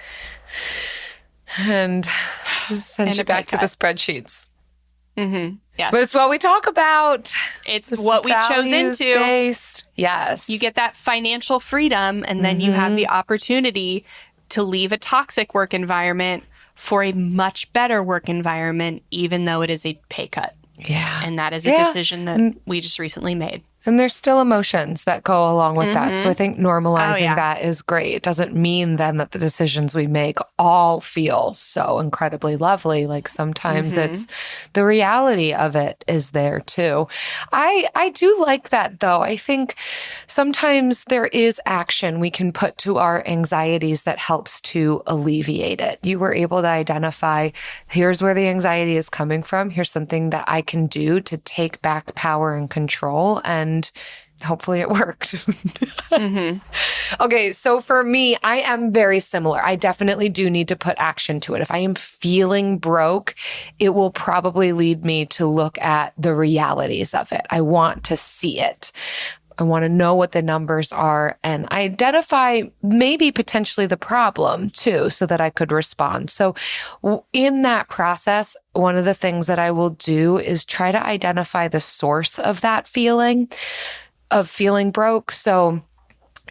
And send you back to the spreadsheets. Yeah. But it's what we talk about. It's what we chose into. Values-based. Yes. You get that financial freedom, and then you have the opportunity to leave a toxic work environment for a much better work environment, even though it is a pay cut. Yeah. And that is a decision that we just recently made. And there's still emotions that go along with that. So I think normalizing that is great. It doesn't mean then that the decisions we make all feel so incredibly lovely. Like sometimes it's the reality of it is there too. I do like that though. I think sometimes there is action we can put to our anxieties that helps to alleviate it. You were able to identify, here's where the anxiety is coming from. Here's something that I can do to take back power and control, and hopefully it worked. Okay, so for me, I am very similar. I definitely do need to put action to it. If I am feeling broke, it will probably lead me to look at the realities of it. I want to see it. I want to know what the numbers are and identify maybe potentially the problem too, so that I could respond. So in that process, one of the things that I will do is try to identify the source of that feeling of feeling broke. So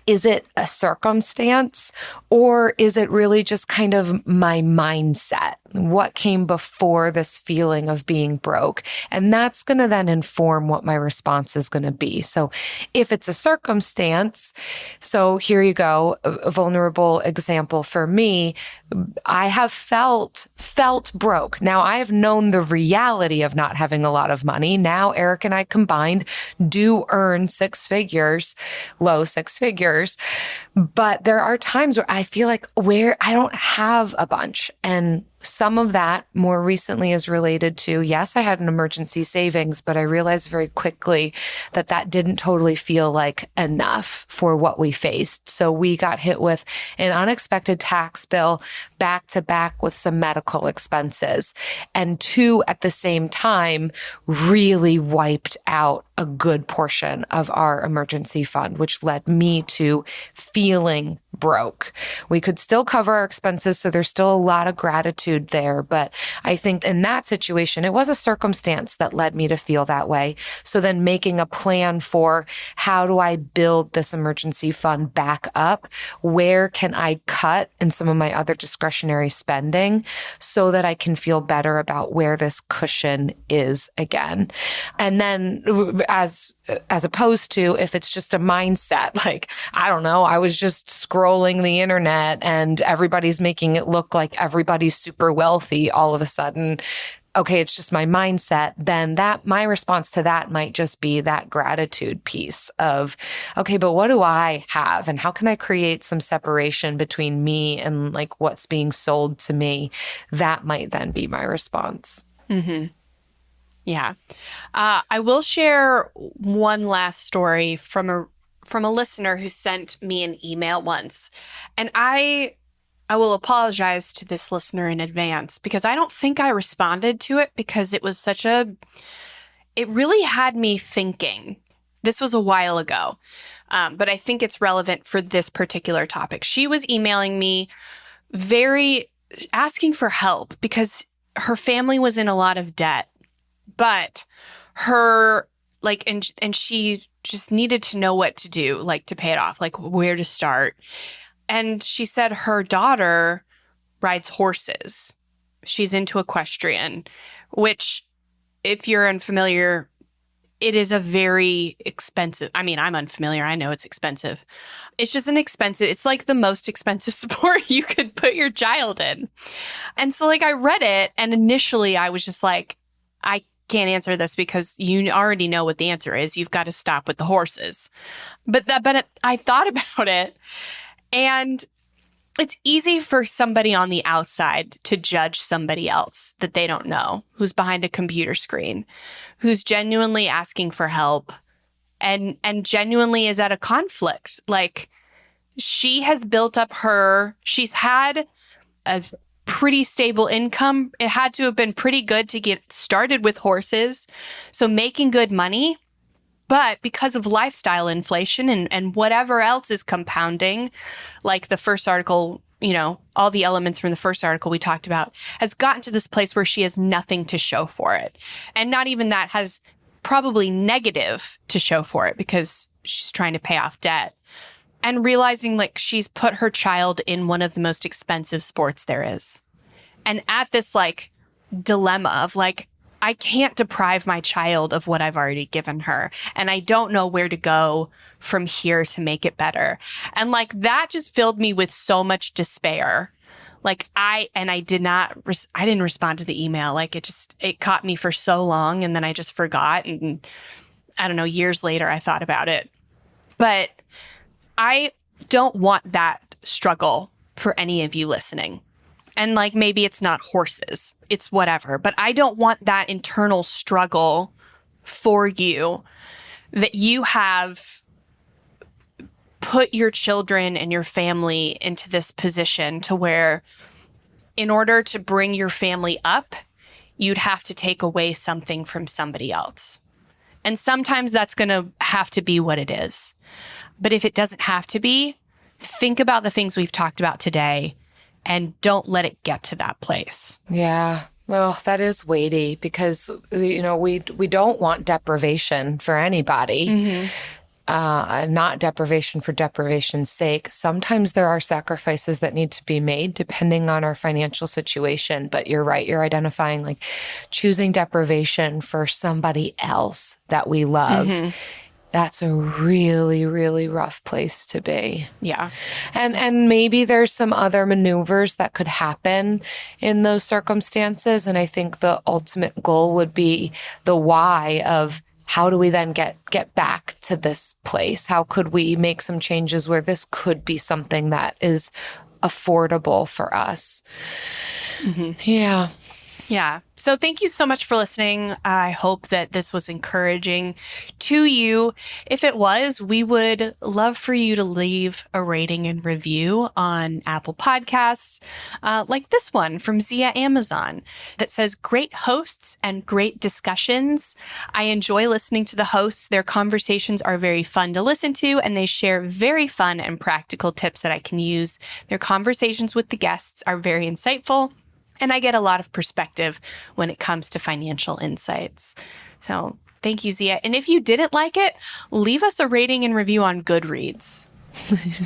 is it a circumstance or is it really just kind of my mindset? What came before this feeling of being broke? And that's going to then inform what my response is going to be. So if it's a circumstance, so here you go, a vulnerable example for me, I have felt broke. Now I have known the reality of not having a lot of money. Now Eric and I combined do earn low six figures. But there are times where I feel like where I don't have a bunch. And some of that more recently is related to, yes, I had an emergency savings, but I realized very quickly that that didn't totally feel like enough for what we faced. So we got hit with an unexpected tax bill back to back with some medical expenses. And two, at the same time, really wiped out a good portion of our emergency fund, which led me to feeling broke. We could still cover our expenses, so there's still a lot of gratitude there. But I think in that situation, it was a circumstance that led me to feel that way. So then making a plan for how do I build this emergency fund back up? Where can I cut in some of my other discretionary spending so that I can feel better about where this cushion is again? And then as opposed to if it's just a mindset, like, I don't know, I was just scrolling the internet and everybody's making it look like everybody's super wealthy all of a sudden. Okay, it's just my mindset. Then my response to that might just be that gratitude piece of, okay, but what do I have? And how can I create some separation between me and like what's being sold to me? That might then be my response. Yeah. I will share one last story from a listener who sent me an email once. And I will apologize to this listener in advance because I don't think I responded to it because it was it really had me thinking. This was a while ago, but I think it's relevant for this particular topic. She was emailing me asking for help because her family was in a lot of debt. But and she just needed to know what to do, like to pay it off, like where to start. And she said her daughter rides horses. She's into equestrian, which, if you're unfamiliar, it is a very expensive. I mean, I'm unfamiliar. I know it's expensive. It's just it's like the most expensive sport you could put your child in. And so like I read it, and initially I was just like, I can't answer this because you already know what the answer is. You've got to stop with the horses. But I thought about it, and it's easy for somebody on the outside to judge somebody else that they don't know, who's behind a computer screen, who's genuinely asking for help and genuinely is at a conflict. Like, she has built up she's had a pretty stable income. It had to have been pretty good to get started with horses. So making good money. But because of lifestyle inflation and whatever else is compounding, like the first article, all the elements from the first article we talked about, has gotten to this place where she has nothing to show for it. And not even that, has probably negative to show for it because she's trying to pay off debt. And realizing like she's put her child in one of the most expensive sports there is. And at this like dilemma of like, I can't deprive my child of what I've already given her. And I don't know where to go from here to make it better. And like that just filled me with so much despair. Like I didn't respond to the email. Like it caught me for so long, and then I just forgot. And I don't know, years later I thought about it. But I don't want that struggle for any of you listening. And like, maybe it's not horses, it's whatever, but I don't want that internal struggle for you, that you have put your children and your family into this position to where in order to bring your family up, you'd have to take away something from somebody else. And sometimes that's going to have to be what it is. But if it doesn't have to be, think about the things we've talked about today and don't let it get to that place. Yeah. Well, that is weighty because, we don't want deprivation for anybody. Mm-hmm. Not deprivation for deprivation's sake. Sometimes there are sacrifices that need to be made depending on our financial situation. But you're right. You're identifying like choosing deprivation for somebody else that we love. Mm-hmm. That's a really, really rough place to be. Yeah. And maybe there's some other maneuvers that could happen in those circumstances. And I think the ultimate goal would be the why of how do we then get back to this place? How could we make some changes where this could be something that is affordable for us? Mm-hmm. Yeah. Yeah. So thank you so much for listening. I hope that this was encouraging to you. If it was, we would love for you to leave a rating and review on Apple Podcasts, like this one from Zia Amazon that says, "Great hosts and great discussions. I enjoy listening to the hosts. Their conversations are very fun to listen to, and they share very fun and practical tips that I can use. Their conversations with the guests are very insightful. And I get a lot of perspective when it comes to financial insights." So thank you, Zia. And if you didn't like it, leave us a rating and review on Goodreads.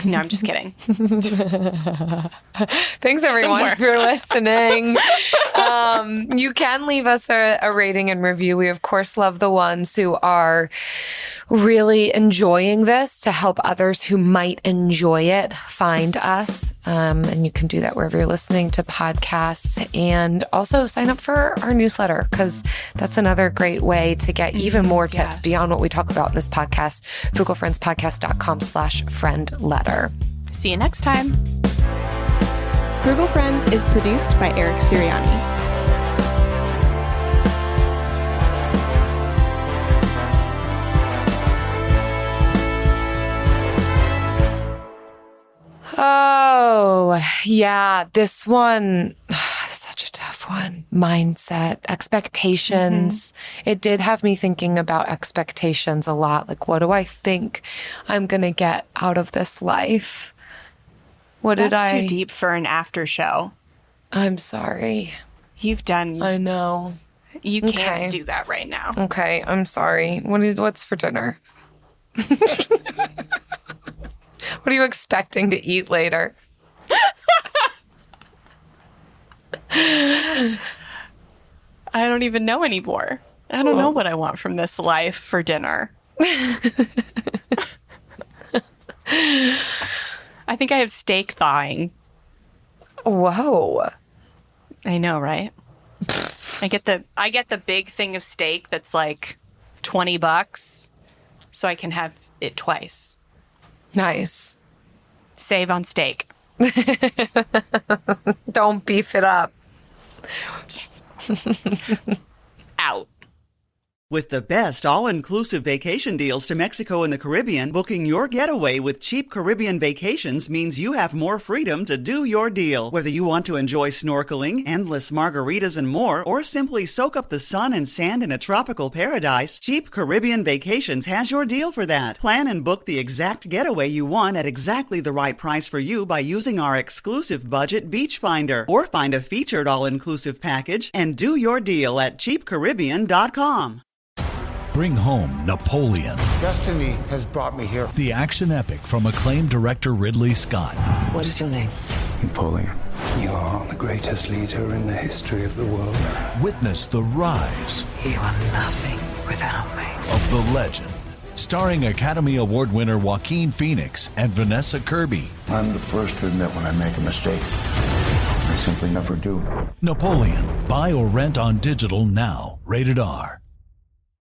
No, I'm just kidding. Thanks, everyone, for listening. You can leave us a rating and review. We, of course, love the ones who are really enjoying this to help others who might enjoy it find us. And you can do that wherever you're listening to podcasts, and also sign up for our newsletter, because that's another great way to get even more tips beyond what we talk about in this podcast. frugalfriendspodcast.com/friend letter. See you next time. Frugal Friends is produced by Eric Siriani. Oh, yeah. This one, such a tough one. Mindset, expectations. Mm-hmm. It did have me thinking about expectations a lot. Like, what do I think I'm going to get out of this life? That's too deep for an after show. I'm sorry. You've done. I know. You can't do that right now. Okay, I'm sorry. What's for dinner? What are you expecting to eat later? I don't even know anymore. I don't know what I want from this life for dinner. I think I have steak thawing. Whoa. I know, right? I get the big thing of steak that's like $20, so I can have it twice. Nice. Save on steak. Don't beef it up. Out. With the best all-inclusive vacation deals to Mexico and the Caribbean, booking your getaway with Cheap Caribbean Vacations means you have more freedom to do your deal. Whether you want to enjoy snorkeling, endless margaritas and more, or simply soak up the sun and sand in a tropical paradise, Cheap Caribbean Vacations has your deal for that. Plan and book the exact getaway you want at exactly the right price for you by using our exclusive budget Beach Finder, or find a featured all-inclusive package and do your deal at cheapcaribbean.com. Bring home Napoleon. Destiny has brought me here. The action epic from acclaimed director Ridley Scott. What is your name? Napoleon. You are the greatest leader in the history of the world. Witness the rise. You are nothing without me. Of the legend. Starring Academy Award winner Joaquin Phoenix and Vanessa Kirby. I'm the first to admit when I make a mistake. I simply never do. Napoleon. Buy or rent on digital now. Rated R.